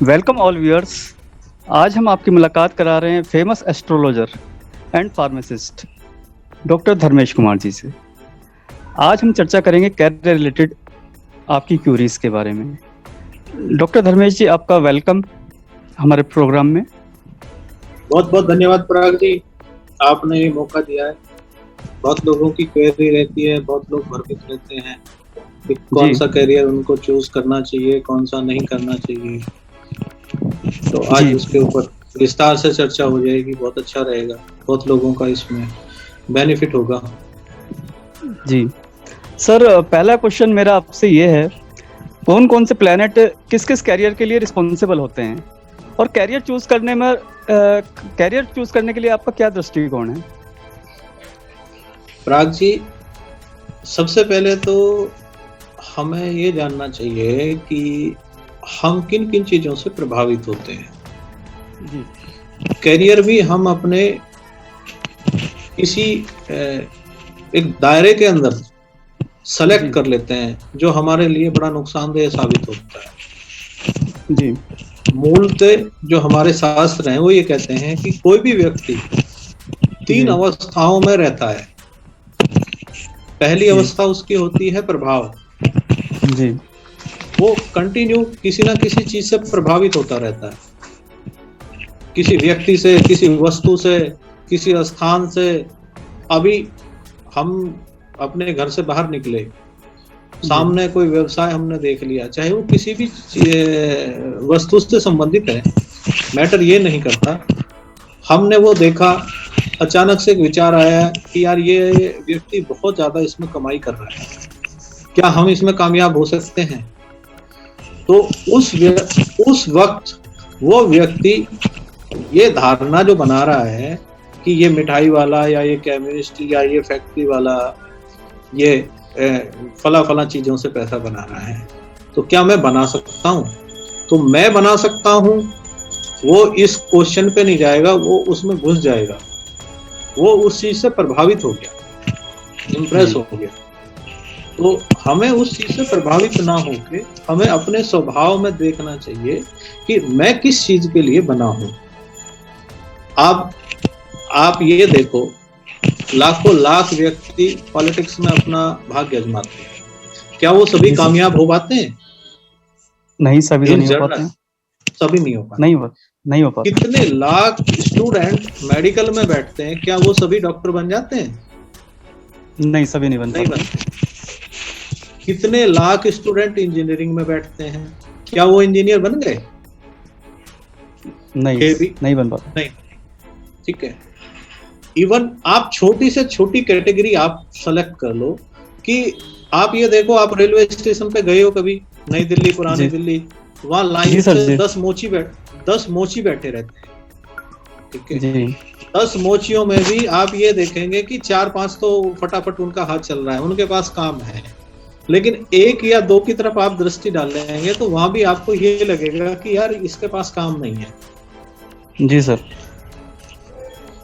Welcome all viewers. आज हम आपकी मुलाकात करा रहे हैं famous astrologer and pharmacist doctor Dharmesh Kumar ji से। आज हम चर्चा करेंगे कैरियर रिलेटेड आपकी क्यूरीज के बारे में। डॉक्टर धर्मेश जी, आपका वेलकम हमारे प्रोग्राम में। बहुत बहुत धन्यवाद पराग जी, आपने ये मौका दिया है। बहुत लोगों की क्वेरी रहती है, बहुत लोग भ्रमित रहते हैं कि कौन सा करियर उनको चूज करना चाहिए, कौन सा नहीं करना चाहिए। तो आज उसके ऊपर विस्तार से चर्चा हो जाएगी, बहुत अच्छा रहेगा, बहुत लोगों का इसमें बेनिफिट होगा। जी सर, पहला क्वेश्चन मेरा आपसे ये है, कौन कौन से प्लैनेट किस किस कैरियर के लिए रिस्पॉन्सिबल होते हैं, और कैरियर चूज करने के लिए आपका क्या दृष्टिकोण है? पराग जी, सबसे पहले तो हमें ये जानना चाहिए कि हम किन किन चीजों से प्रभावित होते हैं। जी। कैरियर भी हम अपने किसी एक दायरे के अंदर सेलेक्ट कर लेते हैं जो हमारे लिए बड़ा नुकसानदेह साबित होता है। जी। मूलतः जो हमारे शास्त्र हैं वो ये कहते हैं कि कोई भी व्यक्ति 3 अवस्थाओं में रहता है। पहली अवस्था उसकी होती है प्रभाव। जी। वो कंटिन्यू किसी ना किसी चीज से प्रभावित होता रहता है, किसी व्यक्ति से, किसी वस्तु से, किसी स्थान से। अभी हम अपने घर से बाहर निकले, सामने कोई व्यवसाय हमने देख लिया, चाहे वो किसी भी वस्तु से संबंधित है, मैटर ये नहीं करता। हमने वो देखा, अचानक से एक विचार आया कि यार ये व्यक्ति बहुत ज्यादा इसमें कमाई कर रहा है, क्या हम इसमें कामयाब हो सकते हैं? तो उस वक्त वो व्यक्ति ये धारणा जो बना रहा है कि ये मिठाई वाला या ये केमिस्ट या ये फैक्ट्री वाला ये फला चीजों से पैसा बना रहा है, तो क्या मैं बना सकता हूँ? तो मैं बना सकता हूँ, वो इस क्वेश्चन पे नहीं जाएगा, वो उसमें घुस जाएगा, वो उस चीज से प्रभावित हो गया, इम्प्रेस हो गया। तो हमें उस चीज से प्रभावित ना होके हमें अपने स्वभाव में देखना चाहिए कि मैं किस चीज के लिए बना हूं। आप ये देखो, लाखों लाख व्यक्ति पॉलिटिक्स में अपना भाग्य आजमाते हैं, क्या वो सभी कामयाब हो पाते हैं? नहीं, सभी नहीं हो पाते हैं। सभी नहीं हो पाते। नहीं हो पाते। कितने लाख स्टूडेंट मेडिकल में बैठते हैं, क्या वो सभी डॉक्टर बन जाते हैं? नहीं, सभी नहीं बनते। कितने लाख स्टूडेंट इंजीनियरिंग में बैठते हैं, क्या वो इंजीनियर बन गए? नहीं बन पाते। नहीं, ठीक है। इवन आप छोटी से छोटी कैटेगरी आप सेलेक्ट कर लो कि आप ये देखो, आप रेलवे स्टेशन पे गए हो कभी, नई दिल्ली, पुरानी दिल्ली, वहां लाइन से 10 मोची बैठे रहते हैं, ठीक है। 10 मोचियों में भी आप ये देखेंगे कि 4-5 तो फटाफट उनका हाथ चल रहा है, उनके पास काम है। लेकिन 1 या 2 की तरफ आप दृष्टि डालेंगे तो वहां भी आपको ये लगेगा कि यार इसके पास काम नहीं है। जी सर,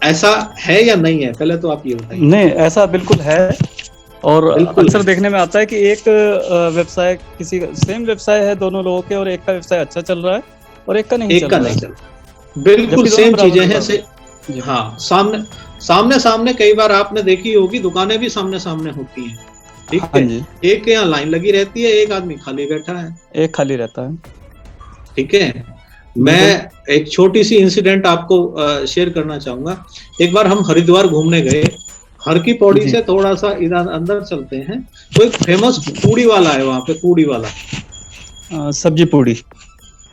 ऐसा है या नहीं है? पहले तो आप ये बताइए। नहीं, ऐसा बिल्कुल है। और अक्सर देखने में आता है कि एक व्यवसाय, किसी सेम व्यवसाय है दोनों लोगों के, और एक का व्यवसाय अच्छा चल रहा है और एक का नहीं चल रहा। बिल्कुल सेम चीजें हैं। हाँ, सामने कई बार आपने देखी होगी, दुकानें भी सामने होती हैं, ठीक है। एक के यहाँ लाइन लगी रहती है, एक आदमी खाली बैठा है, एक खाली रहता है, ठीक है। मैं एक छोटी सी इंसिडेंट आपको शेयर करना चाहूंगा। एक बार हम हरिद्वार घूमने गए, हर की पौड़ी से थोड़ा सा इधर अंदर चलते हैं, तो एक फेमस पूड़ी वाला है वहां पे, पूड़ी वाला, सब्जी पूड़ी।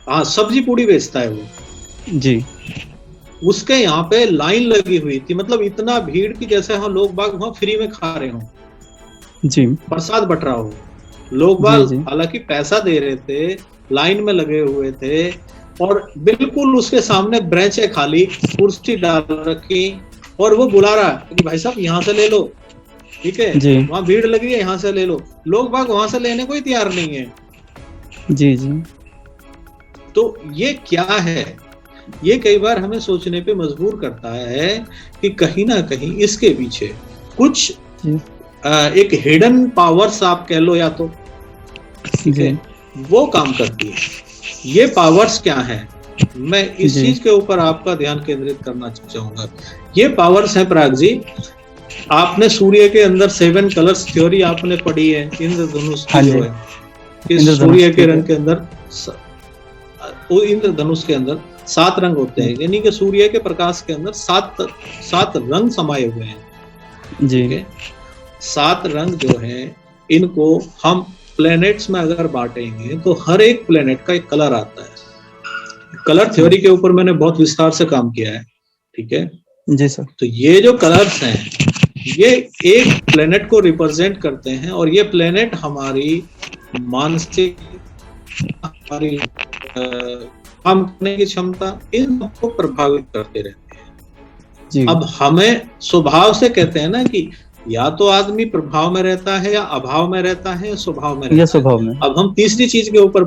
हाँ, सब्जी पूड़ी बेचता है वो जी। उसके यहाँ पे लाइन लगी हुई थी, मतलब इतना भीड़ की जैसे हम लोग बाग वहां फ्री में खा रहे हो जी, प्रसाद बट रहा हो। लोग बाग हालांकि पैसा दे रहे थे, लाइन में लगे हुए थे, और बिल्कुल उसके सामने ब्रेंच है खाली, कुर्सी डाल रखी, और वो बुला रहा है कि भाई साहब यहाँ से ले लो, ठीक है, वहां भीड़ लगी है, यहाँ से ले लो। लोग बाग वहां से लेने को ही तैयार नहीं है। जी। तो ये क्या है? ये कई बार हमें सोचने पे मजबूर करता है कि कहीं ना कहीं इसके पीछे कुछ एक हिडन पावर्स आप कह लो, या तो वो काम करती है। ये पावर्स क्या हैं, मैं इस जी। चीज के ऊपर आपका ध्यान केंद्रित करना चाहूंगा। ये पावर्स हैं पराग जी, आपने सूर्य के अंदर 7 कलर्स थ्योरी आपने पढ़ी है, इंद्रधनुष हाँ की जी, जो है, कि इंद्रधनुष सूर्य के ठीक है। रंग के अंदर वो इंद्रधनुष के अंदर 7 रंग होते हैं, यानी कि सूर्य के प्रकाश के अंदर 7 रंग समाये हुए हैं। जी। ठीक है, 7 रंग जो है, इनको हम प्लैनेट्स में अगर बांटेंगे तो हर एक प्लैनेट का एक कलर आता है। कलर थ्योरी के ऊपर मैंने बहुत विस्तार से काम किया है। ठीक है, जी सर। तो ये जो कलर्स हैं, ये एक प्लेनेट को रिप्रेजेंट करते हैं, और ये प्लेनेट हमारी मानसिक, हमारी काम करने की क्षमता, इन सबको प्रभावित करते रहते हैं। जी। अब हमें स्वभाव से कहते हैं ना कि या तो आदमी प्रभाव में रहता है, या अभाव में रहता है, या स्वभाव में रहता या स्वभाव में। है। अब हम तीसरी चीज के ऊपर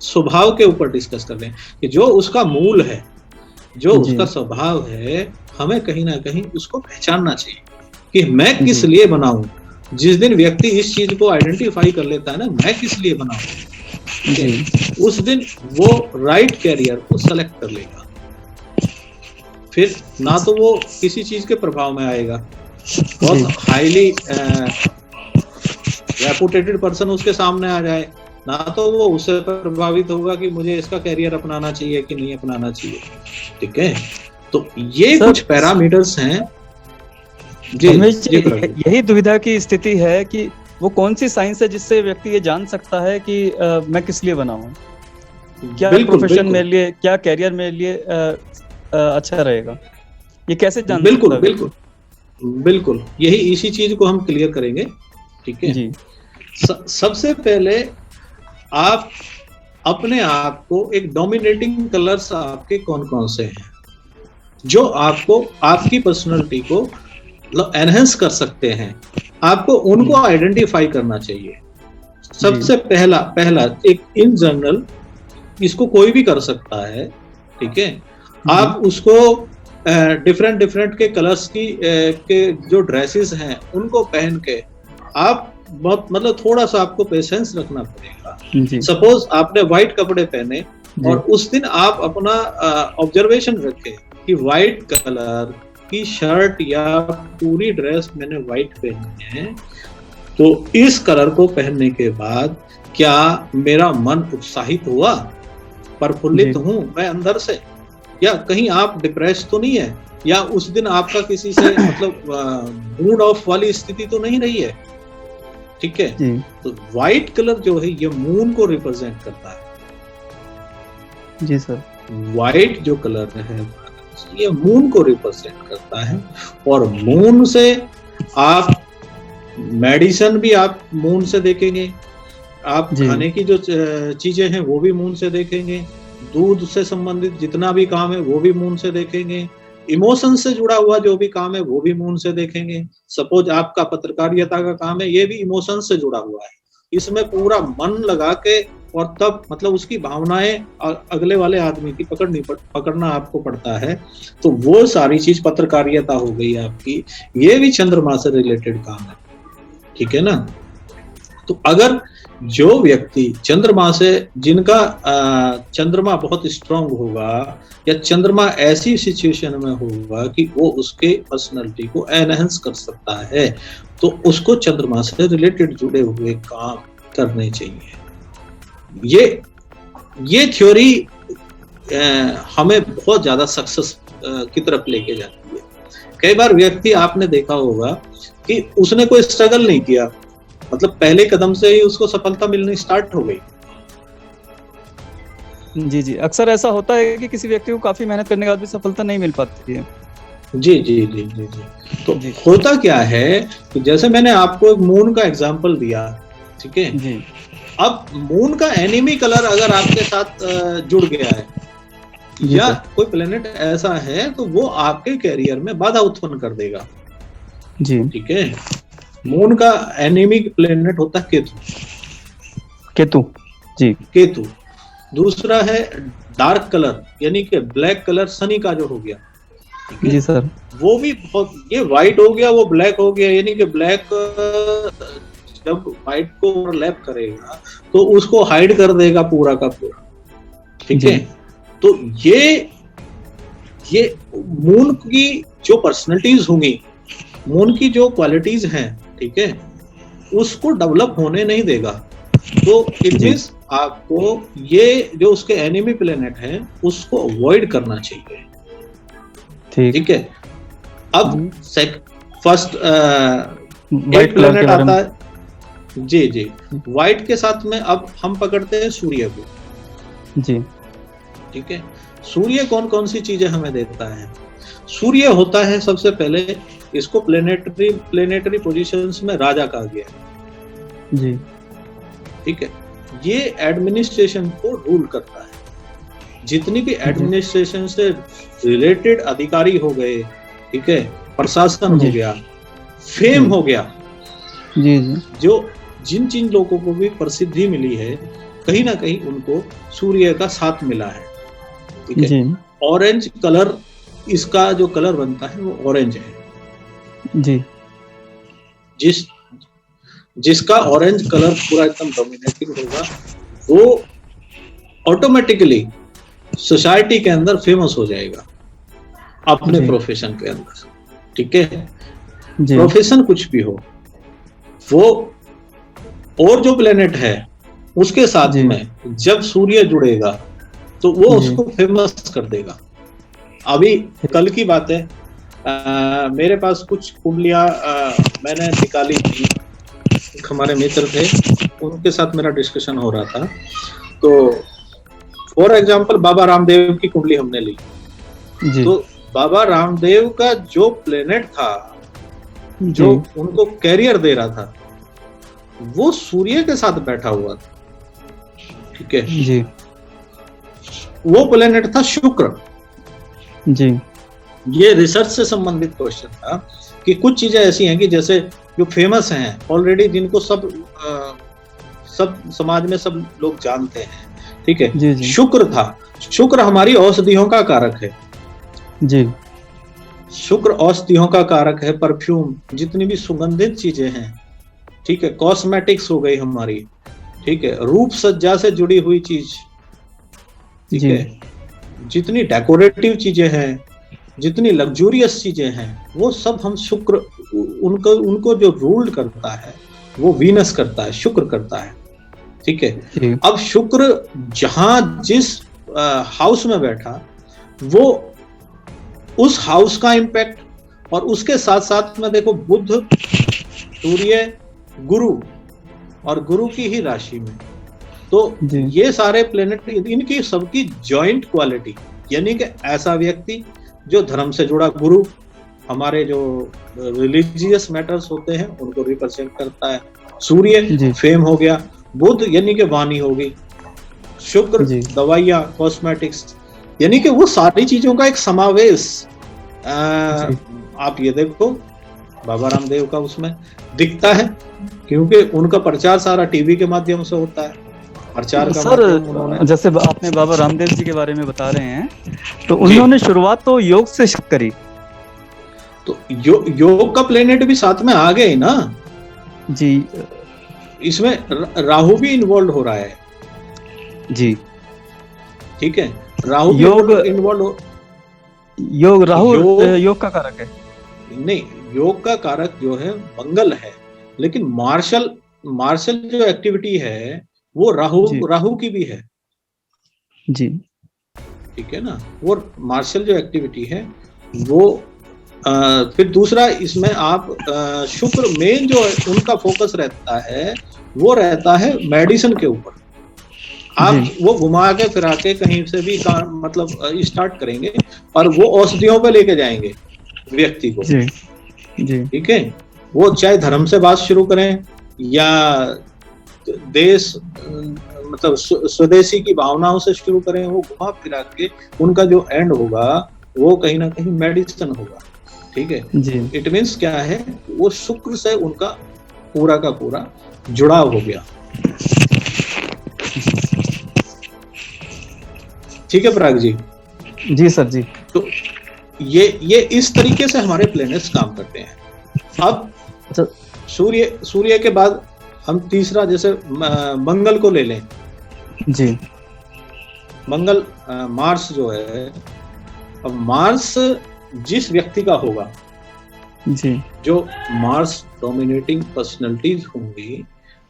स्वभाव के ऊपर डिस्कस कर रहे हैं, कि जो उसका मूल है, जो जी। उसका स्वभाव है, हमें कहीं ना कहीं उसको पहचानना चाहिए कि मैं किस जी। लिए बना हूं। जिस दिन व्यक्ति इस चीज को आइडेंटिफाई कर लेता है ना, मैं किस लिए बना हूं, जी। उस दिन वो राइट कैरियर को सेलेक्ट कर लेगा। फिर ना तो वो किसी चीज के प्रभाव में आएगा, बहुत हाईली रेपुटेटेड पर्सन उसके सामने आ जाए, ना तो वो उससे प्रभावित होगा कि मुझे इसका कैरियर अपनाना चाहिए कि नहीं अपनाना चाहिए। ठीक है, तो ये सर, कुछ पैरामीटर्स हैं। जी, यही दुविधा की स्थिति है कि वो कौन सी साइंस है जिससे व्यक्ति ये जान सकता है कि मैं किस लिए बना हूँ, क्या प्रोफेशन मेरे लिए, क्या कैरियर मेरे लिए अच्छा रहेगा, ये कैसे जान बिल्कुल बिल्कुल बिल्कुल, यही इसी चीज को हम क्लियर करेंगे। ठीक है जी। सबसे पहले आप अपने आप को एक डोमिनेटिंग कलर्स आपके कौन कौन से हैं जो आपको, आपकी पर्सनालिटी को एनहेंस कर सकते हैं, आपको उनको आइडेंटिफाई करना चाहिए। सबसे पहला एक इन जनरल, इसको कोई भी कर सकता है। ठीक है, आप उसको डिफरेंट के कलर्स की के जो ड्रेसेस हैं उनको पहन के आप बहुत, मतलब थोड़ा सा आपको पेशेंस रखना पड़ेगा। सपोज आपने व्हाइट कपड़े पहने और उस दिन आप अपना ऑब्जर्वेशन रखें कि व्हाइट कलर की शर्ट या पूरी ड्रेस मैंने व्हाइट पहनी है, तो इस कलर को पहनने के बाद क्या मेरा मन उत्साहित हुआ, प्रफुल्लित हूं मैं अंदर से, या कहीं आप डिप्रेस तो नहीं है, या उस दिन आपका किसी से मतलब मूड ऑफ वाली स्थिति तो नहीं रही है। ठीक है, तो व्हाइट कलर जो है ये मून को रिप्रेजेंट करता है। जी सर, व्हाइट जो कलर है ये मून को रिप्रेजेंट करता है, और मून से आप मेडिसिन भी आप मून से देखेंगे, आप खाने की जो चीजें हैं वो भी मून से देखेंगे, दूध से संबंधित जितना भी काम है वो भी मून से देखेंगे, इमोशन से जुड़ा हुआ जो भी काम है वो भी मून से देखेंगे। सपोज आपका पत्रकारिता का काम है, ये भी इमोशन से जुड़ा हुआ है, इसमें पूरा मन लगा के, और तब मतलब उसकी भावनाएं अगले वाले आदमी की पकड़ना आपको पड़ता है। तो वो सारी चीज पत्रकारिता हो गई आपकी, ये भी चंद्रमा से रिलेटेड काम है। ठीक है ना, तो अगर जो व्यक्ति चंद्रमा से, जिनका चंद्रमा बहुत स्ट्रांग होगा, या चंद्रमा ऐसी सिचुएशन में होगा कि वो उसके पर्सनालिटी को एनहेंस कर सकता है, तो उसको चंद्रमा से रिलेटेड जुड़े हुए काम करने चाहिए। ये थ्योरी हमें बहुत ज्यादा सक्सेस की तरफ लेके जाती है। कई बार व्यक्ति, आपने देखा होगा कि उसने कोई स्ट्रगल नहीं किया, मतलब पहले कदम से ही उसको सफलता मिलनी स्टार्ट हो गई। जी जी, अक्सर ऐसा होता है कि किसी व्यक्ति को काफी मेहनत करने के बाद भी सफलता नहीं मिल पाती है। जी जी जी जी जी, तो होता क्या है कि जैसे मैंने आपको एक मून का एग्जांपल दिया, ठीक है जी, अब मून का एनिमी कलर अगर आपके साथ जुड़ गया है, या कोई प्लेनेट ऐसा है, तो वो आपके कैरियर में बाधा उत्पन्न कर देगा। जी, ठीक है, मून का एनिमी प्लेनेट होता है केतु जी, केतु। दूसरा है डार्क कलर, यानी कि ब्लैक कलर, शनि का जो हो गया। जी सर, वो भी बहुत, ये व्हाइट हो गया, वो ब्लैक हो गया, यानी कि ब्लैक जब व्हाइट को ओवरलैप करेगा तो उसको हाइड कर देगा पूरा का पूरा, ठीक है। तो ये मून की जो पर्सनैलिटीज होंगी, मून की जो क्वालिटीज हैं, ठीक है, उसको डेवलप होने नहीं देगा। तो इट मींस आपको ये जो उसके एनिमी प्लेनेट है उसको अवॉइड करना चाहिए, ठीक है। अब फर्स्ट एक प्लेनेट आता है, जी व्हाइट के साथ में अब हम पकड़ते हैं सूर्य को, जी, ठीक है। सूर्य कौन कौन सी चीजें हमें देता है? सूर्य होता है सबसे पहले, इसको प्लेनेटरी पोजीशंस में राजा कहा गया है, जी, ठीक है। ये एडमिनिस्ट्रेशन को रूल करता है, जितनी भी एडमिनिस्ट्रेशन से रिलेटेड अधिकारी हो गए, ठीक है, प्रशासन हो गया, फेम हो गया, जी, जो जिन लोगों को भी प्रसिद्धि मिली है, कहीं ना कहीं उनको सूर्य का साथ मिला है, ठीक है। ऑरेंज कलर, इसका जो कलर बनता है वो ऑरेंज है, जी, जिसका ऑरेंज कलर पूरा एकदम डोमिनेटिंग होगा, वो ऑटोमेटिकली सोसाइटी के अंदर फेमस हो जाएगा अपने प्रोफेशन के अंदर, ठीक है। प्रोफेशन कुछ भी हो, वो और जो प्लेनेट है उसके साथ में जब सूर्य जुड़ेगा तो वो उसको फेमस कर देगा। अभी कल की बात है, मेरे पास कुछ कुंडलियां मैंने निकाली थी, हमारे मित्र थे, उनके साथ मेरा डिस्कशन हो रहा था। तो फॉर एग्जांपल बाबा रामदेव की कुंडली हमने ली, तो बाबा रामदेव का जो प्लेनेट था, जो उनको कैरियर दे रहा था, वो सूर्य के साथ बैठा हुआ था, ठीक है जी। वो प्लेनेट था शुक्र, जी। ये रिसर्च से संबंधित क्वेश्चन था कि कुछ चीजें ऐसी हैं कि जैसे जो फेमस हैं ऑलरेडी, जिनको सब समाज में सब लोग जानते हैं, ठीक है। शुक्र था, शुक्र हमारी औषधियों का कारक है, जी। शुक्र औषधियों का कारक है, परफ्यूम, जितनी भी सुगंधित चीजें हैं, ठीक है, कॉस्मेटिक्स हो गई हमारी, ठीक है, रूप सज्जा से जुड़ी हुई चीज, ठीक है, जितनी डेकोरेटिव चीजें हैं, जितनी लग्जूरियस चीजें हैं, वो सब हम शुक्र, उनको जो रूल करता है वो वीनस करता है, शुक्र करता है, ठीक है। अब शुक्र जहां जिस हाउस में बैठा, वो उस हाउस का इम्पैक्ट, और उसके साथ साथ में देखो बुध, सूर्य, गुरु, और गुरु की ही राशि में, तो ये सारे प्लेनेट, इनकी सबकी जॉइंट क्वालिटी, यानी कि ऐसा व्यक्ति जो धर्म से जुड़ा, गुरु हमारे जो रिलीजियस मैटर्स होते हैं उनको रिप्रेजेंट करता है, सूर्य फेम हो गया, बुध यानी कि वाणी होगी, शुक्र दवाइयाँ, कॉस्मेटिक्स, यानी कि वो सारी चीजों का एक समावेश। आप ये देखो बाबा रामदेव का उसमें दिखता है, क्योंकि उनका प्रचार सारा टीवी के माध्यम से होता है, प्रचार का। सर, जैसे आपने बाबा रामदेव जी के बारे में बता रहे हैं, तो उन्होंने शुरुआत तो योग से करी, तो योग का प्लेनेट भी साथ में आ गए ना जी। इसमें राहु भी इन्वॉल्व हो रहा है, जी, ठीक है, राहु योग इन्वॉल्व हो, योग का कारक है नहीं, योग का कारक जो है मंगल है, लेकिन मार्शल जो एक्टिविटी है वो राहु की भी है, जी, ठीक है ना। वो मार्शल जो एक्टिविटी है वो फिर दूसरा इसमें आप शुक्र मेन जो है उनका फोकस रहता है, वो रहता है मेडिसिन के ऊपर। आप वो घुमा के फिरा के कहीं से भी मतलब स्टार्ट करेंगे और वो औषधियों पे लेके जाएंगे व्यक्ति को, जी, ठीक है। वो चाहे धर्म से बात शुरू करें या देश मतलब स्वदेशी की भावनाओं से शुरू करें, वो घुमा फिरा के उनका जो एंड होगा वो कहीं ना कहीं मेडिसिन होगा, ठीक है। इट मीन्स क्या है, वो शुक्र से उनका पूरा का पूरा जुड़ाव हो गया, ठीक है पराग जी। जी सर जी। तो ये इस तरीके से हमारे प्लैनेट्स काम करते हैं। अब सूर्य के बाद हम तीसरा जैसे मंगल को ले लें। जी मंगल मार्स जो है, अब मार्स जिस व्यक्ति का होगा, जी जो मार्स डोमिनेटिंग पर्सनैलिटीज होंगी,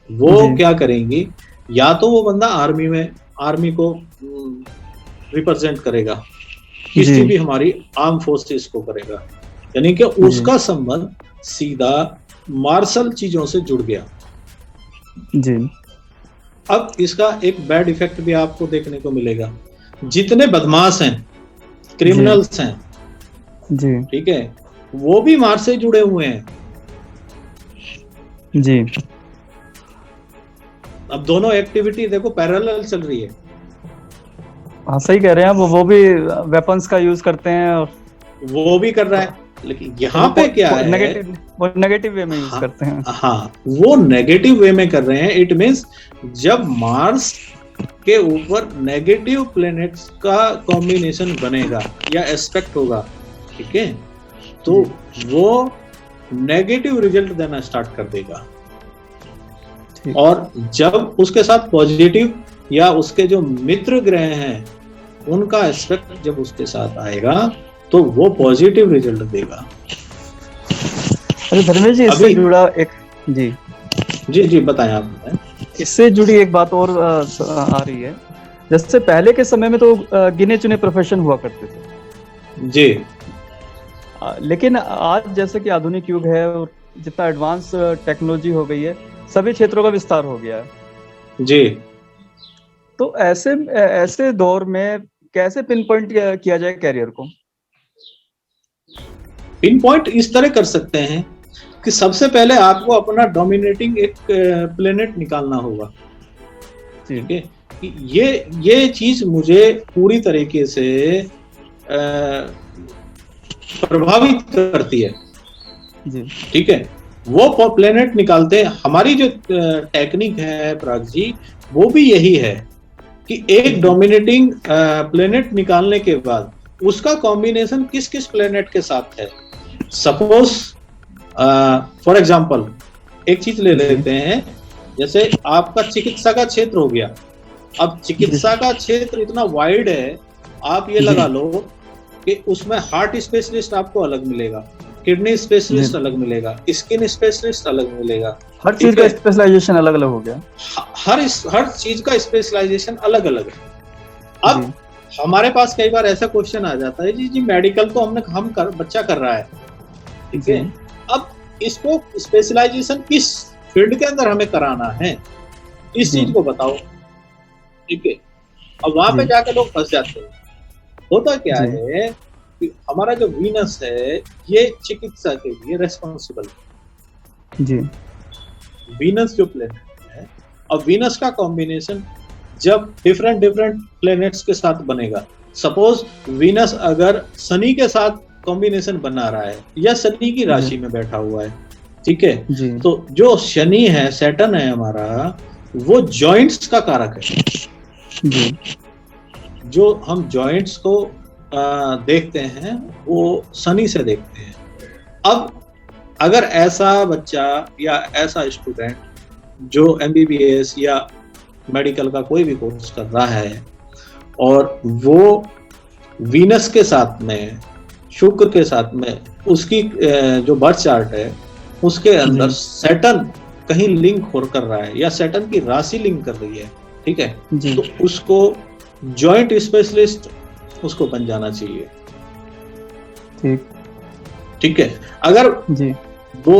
वो जी क्या करेंगी, या तो वो बंदा आर्मी को रिप्रेजेंट करेगा, किसी जी भी हमारी आर्म फोर्सेस को करेगा, यानी कि उसका संबंध सीधा मार्शल चीजों से जुड़ गया। जी अब इसका एक बैड इफेक्ट भी आपको देखने को मिलेगा। जितने बदमाश हैं, क्रिमिनल्स हैं, जी ठीक है, वो भी मार्स से जुड़े हुए हैं। जी। अब दोनों एक्टिविटी देखो पैरेलल चल रही है। हाँ सही कह रहे हैं, वो भी वेपन्स का यूज करते हैं और वो भी कर रहा है, लेकिन यहाँ पे क्या है, नेगेटिव वे में यूज करते हैं। हाँ, वो नेगेटिव वे में कर रहे हैं। इट मींस जब मार्स के ऊपर नेगेटिव प्लैनेट्स का कॉम्बिनेशन बनेगा या एस्पेक्ट होगा, ठीक है, तो वो नेगेटिव रिजल्ट देना स्टार्ट कर देगा। और जब उसके साथ पॉजिटिव या उसके जो मित्र ग्रह हैं उनका एस्पेक्ट जब उसके साथ आएगा तो वो पॉजिटिव रिजल्ट देगा। अरे धर्मेश जी, इससे जुड़ा एक जी बताएं आप बताएं। इससे जुड़ी एक बात और आ रही है, जैसे पहले के समय में तो गिने चुने प्रोफेशन हुआ करते थे जी, लेकिन आज जैसे कि आधुनिक युग है और जितना एडवांस टेक्नोलॉजी हो गई है, सभी क्षेत्रों का विस्तार हो गया है जी। तो ऐसे दौर में कैसे पिन पॉइंट किया जाए कैरियर को? पिन पॉइंट इस तरह कर सकते हैं कि सबसे पहले आपको अपना डोमिनेटिंग एक प्लेनेट निकालना होगा, ठीक है। ये चीज मुझे पूरी तरीके से प्रभावित करती है, ठीक है। वो प्लेनेट निकालते हैं। हमारी जो टेक्निक है पराग जी, वो भी यही है कि एक डोमिनेटिंग प्लेनेट निकालने के बाद उसका कॉम्बिनेशन किस किस प्लेनेट के साथ है। सपोज फॉर एग्जांपल एक चीज ले लेते हैं, जैसे आपका चिकित्सा का क्षेत्र हो गया। अब चिकित्सा का क्षेत्र इतना वाइड है, आप ये लगा लो कि उसमें हार्ट स्पेशलिस्ट आपको अलग मिलेगा, किडनी स्पेशलिस्ट अलग मिलेगा, स्किन स्पेशलिस्ट अलग मिलेगा, हर चीज का स्पेशलाइजेशन अलग अलग हो गया। हर चीज का स्पेशलाइजेशन अलग अलग है। अब हमारे पास कई बार ऐसा क्वेश्चन आ जाता है, जी मेडिकल तो बच्चा कर रहा है, ठीक है, अब इसको स्पेशलाइजेशन किस फील्ड के अंदर हमें कराना है, इस चीज को बताओ, ठीक है। अब वहां पे जाकर लोग फंस जाते हैं। होता क्या है कि हमारा जो वीनस है ये चिकित्सा के लिए रेस्पॉन्सिबल है जी। वीनस जो प्लेनेट है, अब वीनस का कॉम्बिनेशन जब डिफरेंट प्लेनेट्स के साथ बनेगा, सपोज वीनस अगर शनि के साथ कॉम्बिनेशन बना रहा है या शनि की राशि में बैठा हुआ है, ठीक है, तो जो शनि है, सैटर्न है हमारा, वो जॉइंट्स का कारक है जी। जो हम जॉइंट्स को देखते हैं वो शनि से देखते हैं। अब अगर ऐसा बच्चा या ऐसा स्टूडेंट जो MBBS या मेडिकल का कोई भी कोर्स कर रहा है और वो वीनस के साथ में, शुक्र के साथ में, उसकी जो बर्थ चार्ट है उसके अंदर सैटर्न कहीं लिंक हो कर रहा है या सैटर्न की राशि लिंक कर रही है, ठीक है, तो उसको जॉइंट स्पेशलिस्ट उसको बन जाना चाहिए, ठीक है। अगर वो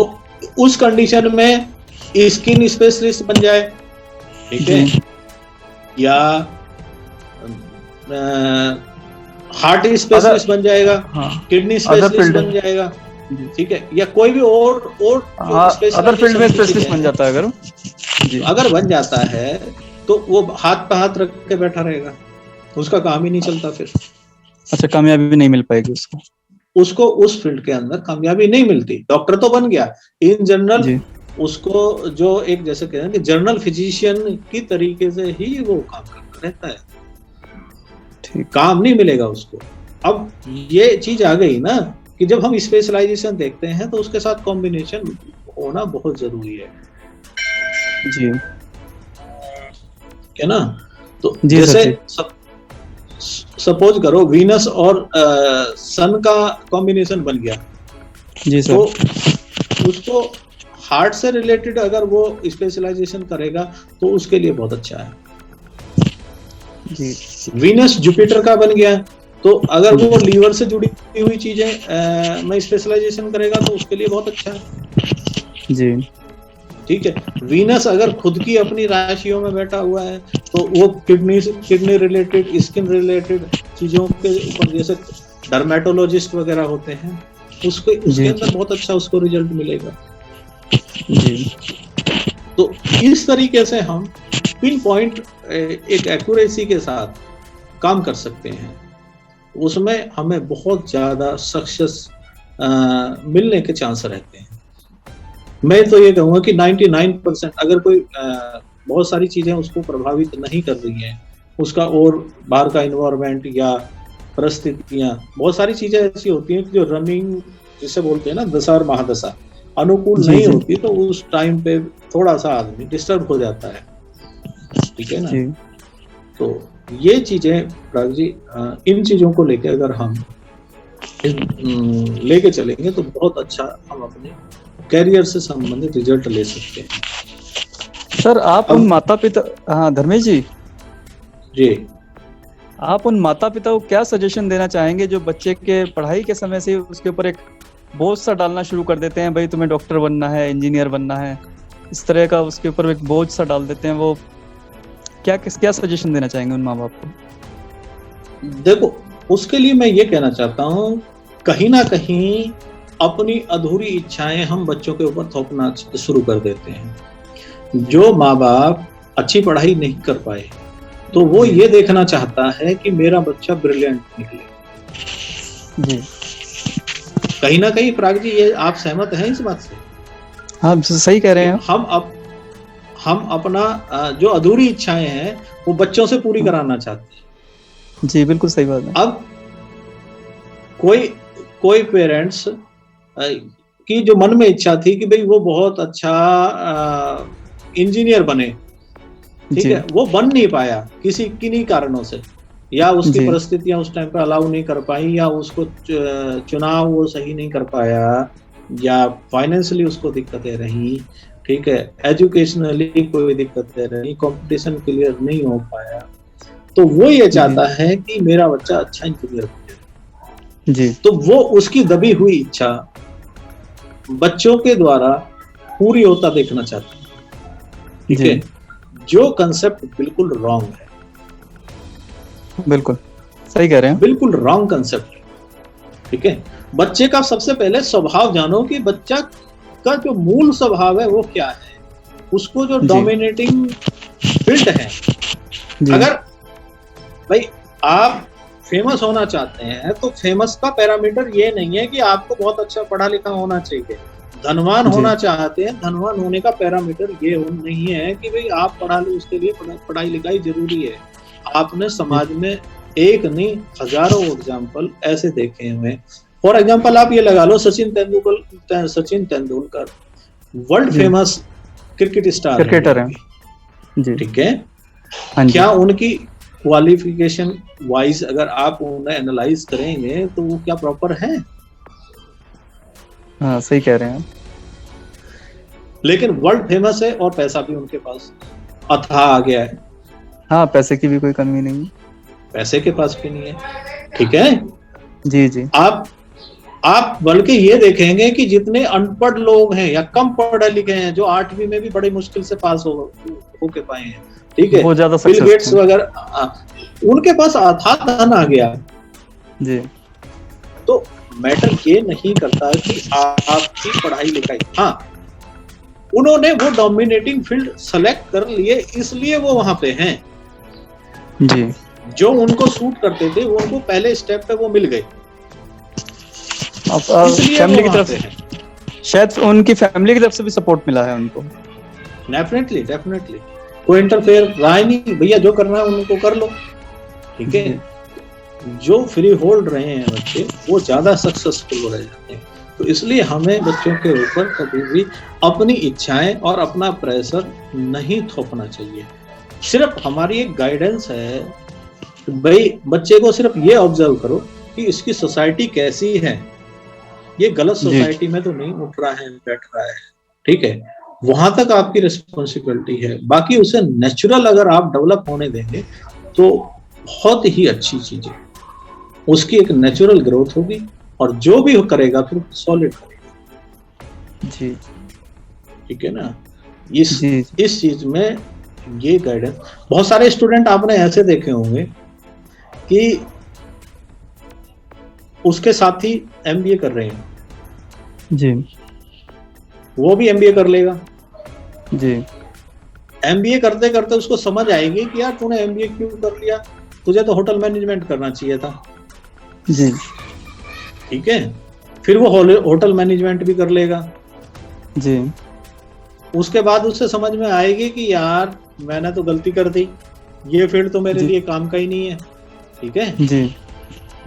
उस कंडीशन में स्किन स्पेशलिस्ट बन जाए, ठीक है, या हार्ट स्पेशलिस्ट बन जाएगा, किडनी स्पेशलिस्ट बन जाएगा, ठीक है, या कोई भी और अदर फील्ड में स्पेशलिस्ट बन जाता है अगर बन जाता है तो वो हाथ पे हाथ रख के बैठा रहेगा, उसका काम ही नहीं चलता फिर। अच्छा, कामयाबी नहीं मिल पाएगी उसको उस फील्ड के अंदर कामयाबी नहीं मिलती। डॉक्टर तो बन गया, इन जनरल उसको जो एक जैसे कहते हैं कि जर्नल फिजिशियन की तरीके से ही वो काम करता रहता है, ठीक, काम नहीं मिलेगा उसको। अब ये चीज आ गई ना कि जब हम स्पेशलाइजेशन देखते हैं तो उसके साथ कॉम्बिनेशन होना बहुत जरूरी है। जी है ना। तो जी जैसे सर सपोज करो वीनस और सन का कॉम्बिनेशन बन गया, जी तो सर उसको हार्ट से रिलेटेड अगर वो स्पेशलाइजेशन करेगा तो उसके लिए बहुत अच्छा है। जी वीनस जुपिटर का बन गया, तो अगर वो लीवर से जुड़ी हुई चीजें में स्पेशलाइजेशन करेगा तो उसके लिए बहुत अच्छा है। जी ठीक है। वीनस अगर खुद की अपनी राशियों में बैठा हुआ है तो वो किडनी रिलेटेड, स्किन रिलेटेड चीजों के ऊपर, जैसे डर्मेटोलॉजिस्ट वगैरह होते हैं, उसके जी अंदर बहुत अच्छा उसको रिजल्ट मिलेगा। जी तो इस तरीके से हम पिन पॉइंट एक एक्यूरेसी के साथ काम कर सकते हैं, उसमें हमें बहुत ज्यादा सक्सेस मिलने के चांस रहते हैं। मैं तो ये कहूँगा कि 99% अगर कोई बहुत सारी चीजें उसको प्रभावित नहीं कर रही हैं, उसका और बाहर का इन्वायरमेंट या परिस्थितियां, बहुत सारी चीजें ऐसी होती हैं कि जो रनिंग जिसे बोलते हैं ना दशा और महादशा अनुकूल जी नहीं जी होती, तो उस टाइम पे थोड़ा सा आदमी डिस्टर्ब हो जाता है। ठीक है ना। जी तो ये चीजें प्राग जी, इन चीजों को लेके अगर हम लेके चलेंगे तो बहुत अच्छा हम अपने कैरियर से संबंधित रिजल्ट ले सकते हैं। सर आप उन माता पिता, हाँ धर्मेश जी, जी आप उन माता पिता को क्या सजेशन देना चाहेंगे जो बच्चे के पढ़ाई के समय से उसके ऊपर एक बोझ सा डालना शुरू कर देते हैं, भाई तुम्हें डॉक्टर बनना है, इंजीनियर बनना है, इस तरह का उसके ऊपर एक बोझ सा डाल देते हैं, वो क्या सजेशन देना चाहेंगे उन माँ बाप को? देखो, उसके लिए मैं ये कहना चाहता हूँ, कहीं ना कहीं अपनी अधूरी इच्छाएं हम बच्चों के ऊपर थोपना शुरू कर देते हैं। जो माँ बाप अच्छी पढ़ाई नहीं कर पाए तो वो ये देखना चाहता है कि मेरा बच्चा ब्रिलियंट निकले। जी कहीं ना कहीं प्राग जी, ये आप सहमत हैं इस बात से? हाँ सही कह रहे हैं। हम अपना जो अधूरी इच्छाएं हैं वो बच्चों से पूरी कराना चाहते हैं। जी बिल्कुल सही बात है। अब कोई पेरेंट्स की जो मन में इच्छा थी कि भाई वो बहुत अच्छा इंजीनियर बने, ठीक है, वो बन नहीं पाया किन्हीं कारणों से, या उसकी परिस्थितियां उस टाइम पे अलाउ नहीं कर पाई, या उसको चुनाव वो सही नहीं कर पाया, या फाइनेंशियली उसको दिक्कतें रही, ठीक है, एजुकेशनली कोई दिक्कतें रही, कंपटीशन क्लियर नहीं हो पाया, तो वो ये चाहता है कि मेरा बच्चा अच्छा इंजीनियर बने। जी तो वो उसकी दबी हुई इच्छा बच्चों के द्वारा पूरी होता देखना चाहता है। ठीक है, जो कंसेप्ट बिल्कुल रॉन्ग है। बिल्कुल सही कह रहे हैं, बिल्कुल रॉन्ग कंसेप्ट है। ठीक है, बच्चे का सबसे पहले स्वभाव जानो कि बच्चा का जो मूल स्वभाव है वो क्या है, उसको जो डोमिनेटिंग फील्ड है। अगर भाई आप फेमस होना चाहते हैं तो फेमस का पैरामीटर ये नहीं है कि आपको बहुत अच्छा पढ़ा लिखा होना चाहिए। धनवान होना चाहते हैं, धनवान होने का पैरामीटर ये नहीं है कि भाई आप पढ़ा लो, उसके लिए पढ़ाई लिखाई जरूरी है। आपने समाज में एक नहीं हजारों एग्जाम्पल ऐसे देखे हुए। फॉर एग्जाम्पल आप ये लगा लो, Sachin Tendulkar world famous cricketer है, ठीक है, क्या उनकी क्वालिफिकेशन वाइज अगर आप उन्हें एनालाइज करेंगे तो वो क्या प्रॉपर है? हाँ सही कह रहे हैं। लेकिन वर्ल्ड फेमस है और पैसा भी उनके पास अथाह आ गया है। हाँ, पैसे की भी कोई कमी नहीं, पैसे के पास भी नहीं है। ठीक है जी जी। आप बल्कि ये देखेंगे कि जितने अनपढ़ लोग हैं या कम पढ़े लिखे हैं, जो 8वीं में भी बड़ी मुश्किल से पास हो के पाए हैं, ठीक है, वो ज्यादा बिल गेट्स वगैरह, उनके पास अथाह धन आ गया जी। तो मैटर ये नहीं करता कि आपकी पढ़ाई लिखाई, हाँ उन्होंने वो डोमिनेटिंग फील्ड सेलेक्ट कर लिए, इसलिए वो वहां पे हैं जी। जो उनको सूट करते थे वो उनको पहले स्टेप पे वो मिल गए। फैमिली की तरफ से, शायद उनकी फैमिली की तरफ से भी सपोर्ट मिला है उनको। डेफिनेटली कोई इंटरफेयर रहा ही नहीं, भैया जो करना है उनको कर लो। ठीक है, जो फ्री होल्ड रहे हैं बच्चे वो ज्यादा सक्सेसफुल हो रहे जाते हैं। तो इसलिए हमें बच्चों के ऊपर कभी भी अपनी इच्छाएं और अपना प्रेशर नहीं थोपना चाहिए। सिर्फ हमारी एक गाइडेंस है कि भाई बच्चे को सिर्फ ये ऑब्जर्व करो कि इसकी सोसाइटी कैसी है, ये गलत जी सोसाइटी में तो नहीं उठ रहा है बैठ रहा है, ठीक है, वहां तक आपकी रिस्पॉन्सिबिलिटी है। बाकी उसे नेचुरल अगर आप डेवलप होने देंगे तो बहुत ही अच्छी चीज है, उसकी एक नेचुरल ग्रोथ होगी और जो भी करेगा फिर सॉलिड करेगा। जी ठीक है ना, जी इस चीज में ये गाइडेंस। बहुत सारे स्टूडेंट आपने ऐसे देखे होंगे कि उसके साथी एमबीए कर रहे हैं, जी वो भी एमबीए कर लेगा। जी एमबीए करते करते उसको समझ आएगी कि यार तूने एमबीए क्यों कर लिया, तुझे तो होटल मैनेजमेंट करना चाहिए था। जी ठीक है, फिर वो होटल मैनेजमेंट भी कर लेगा। जी उसके बाद उससे समझ में आएगी कि यार मैंने तो गलती कर दी, ये फील्ड तो मेरे जी लिए काम का ही नहीं है। ठीक है, जी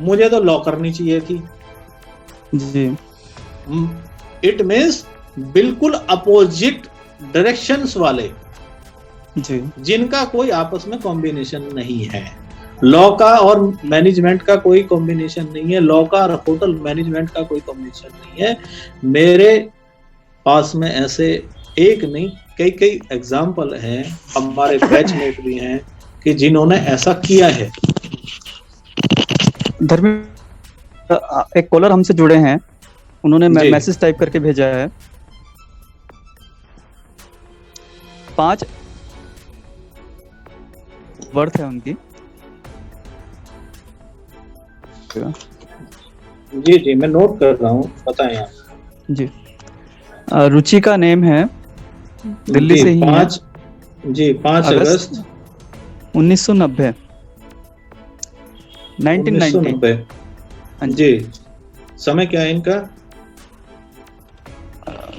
मुझे तो लॉ करनी चाहिए थी। जी इट मीन्स बिल्कुल अपोजिट डायरेक्शंस वाले, जी जिनका कोई आपस में कॉम्बिनेशन नहीं है। लॉ का और मैनेजमेंट का कोई कॉम्बिनेशन नहीं है, लॉ का और होटल मैनेजमेंट का कोई कॉम्बिनेशन नहीं है। मेरे पास में ऐसे एक नहीं कई कई एग्जाम्पल हैं, हमारे बैचमेट भी हैं कि जिन्होंने ऐसा किया है। धर्मेंद्र, एक कॉलर हमसे जुड़े हैं, उन्होंने जी मैसेज टाइप करके भेजा है। 5 वर्थ है उनकी। जी जी मैं नोट कर रहा हूँ, बताएं आप। जी रुचि का नेम है, दिल्ली जी से ही है। 5 अगस्त 1990 1990। 1990। जी, समय क्या है इनका?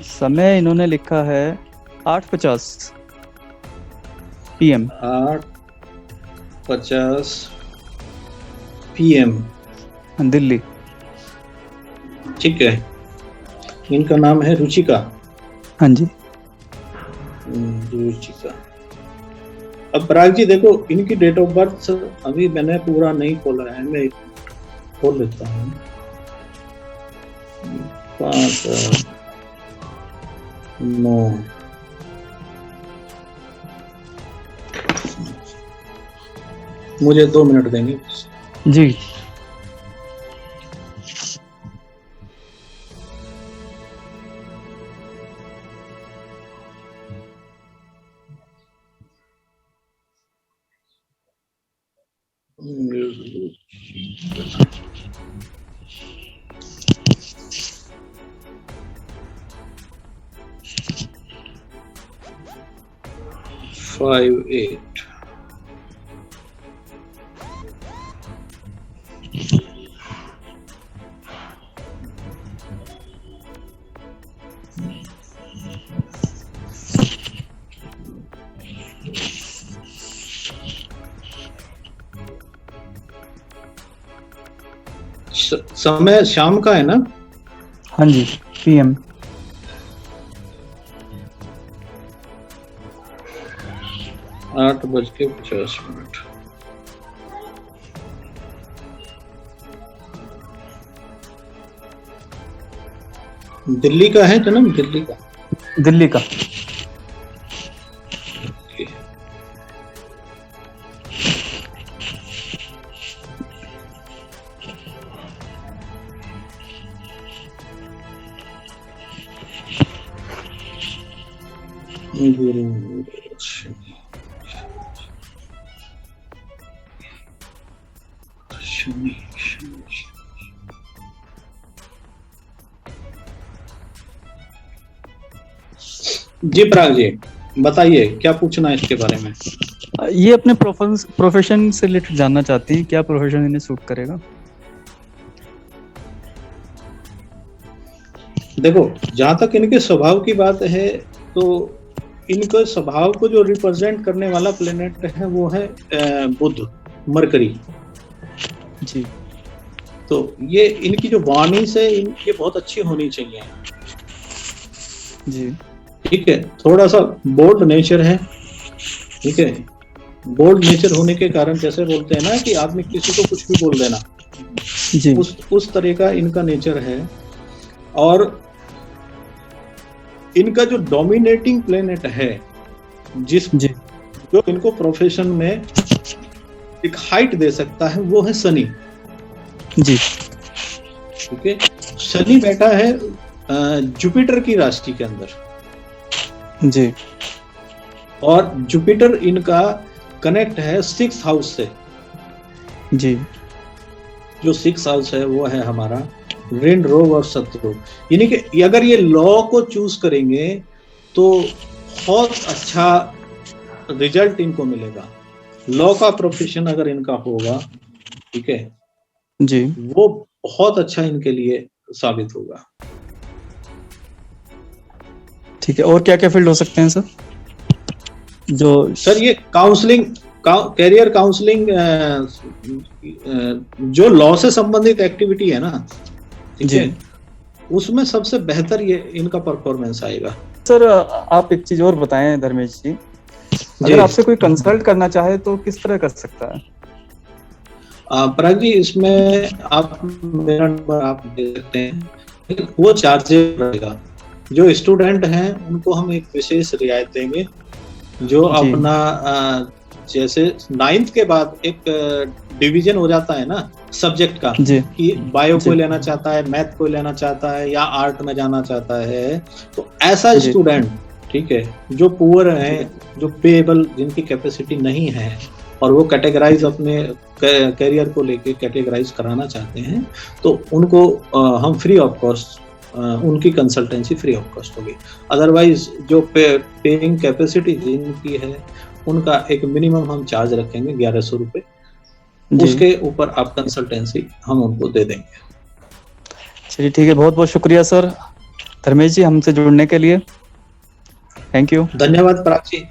समय इन्होंने लिखा है 8:50 PM। 8:50 PM दिल्ली। ठीक है, इनका नाम है रुचिका। हाँ जी। रुचिका। अब पराग जी देखो, इनकी डेट ऑफ बर्थ अभी मैंने पूरा नहीं खोला है, मैं खोल लेता हूँ। 5/9 मुझे 2 मिनट देंगे जी। Five eight। समय शाम का है ना? हाँ जी, PM। 8:50। दिल्ली का है जन्म? दिल्ली का। दिल्ली का। जी पराग जी बताइए, क्या पूछना है इसके बारे में? ये अपने प्रोफेशन से रिलेटेड जानना चाहती है, क्या प्रोफेशन इन्हें सूट करेगा? देखो, जहां तक इनके स्वभाव की बात है तो इनके स्वभाव को जो रिप्रेजेंट करने वाला प्लेनेट है वो है बुध, मरकरी। जी। तो ये इनकी जो वार्निंग्स है ये बहुत अच्छी होनी चाहिए। जी ठीक है, थोड़ा सा बोल्ड नेचर है। ठीक है, बोल्ड नेचर होने के कारण जैसे बोलते हैं ना कि आदमी किसी को कुछ भी बोल देना, जी उस तरह का इनका नेचर है। और इनका जो डोमिनेटिंग प्लेनेट है, जी जो इनको प्रोफेशन में एक हाइट दे सकता है, वो है शनि। जी ठीक है, शनि बैठा है जुपिटर की राशि के अंदर, जी और जुपिटर इनका कनेक्ट है 6th हाउस से। जी जो 6th हाउस है वो है हमारा ऋण, रोग और शत्रु। यानी कि अगर ये लॉ को चूज करेंगे तो बहुत अच्छा रिजल्ट इनको मिलेगा। लॉ का प्रोफेशन अगर इनका होगा, ठीक है, जी वो बहुत अच्छा इनके लिए साबित होगा। ठीक है, और क्या क्या फील्ड हो सकते हैं सर? जो सर ये काउंसलिंग, कैरियर काउंसलिंग, जो लॉ से संबंधित एक्टिविटी है ना, ठीक जी। है, उसमें सबसे बेहतर ये इनका परफॉर्मेंस आएगा। सर आप एक चीज और बताएं धर्मेश जी, अगर आपसे कोई कंसल्ट करना चाहे तो किस तरह कर सकता है? पराग जी, इसमें आप मेरा नंबर आप दे सकते हैं, वो चार्जेबल रहेगा। जो स्टूडेंट हैं उनको हम एक विशेष रियायत देंगे। जो जी। अपना जैसे 9th के बाद एक डिवीजन हो जाता है ना सब्जेक्ट का, जी कि बायो जी। को लेना चाहता है, मैथ को लेना चाहता है, या आर्ट में जाना चाहता है, तो ऐसा जी। स्टूडेंट, ठीक है, जो पुअर हैं, जो पेएबल, जिनकी कैपेसिटी नहीं है, और वो कैटेगराइज अपने करियर को लेके कैटेगराइज कराना चाहते हैं, तो उनको हम फ्री ऑफ कॉस्ट उनकी कंसल्टेंसी फ्री ऑफ कॉस्ट होगी। अदरवाइज जो पेइंग कैपेसिटी जिनकी है, उनका एक मिनिमम हम चार्ज रखेंगे 1100 रुपये। उसके ऊपर आप कंसल्टेंसी हम उनको दे देंगे। चलिए ठीक है, बहुत बहुत शुक्रिया सर धर्मेश जी हमसे जुड़ने के लिए। Thank you. धन्यवाद पराग जी।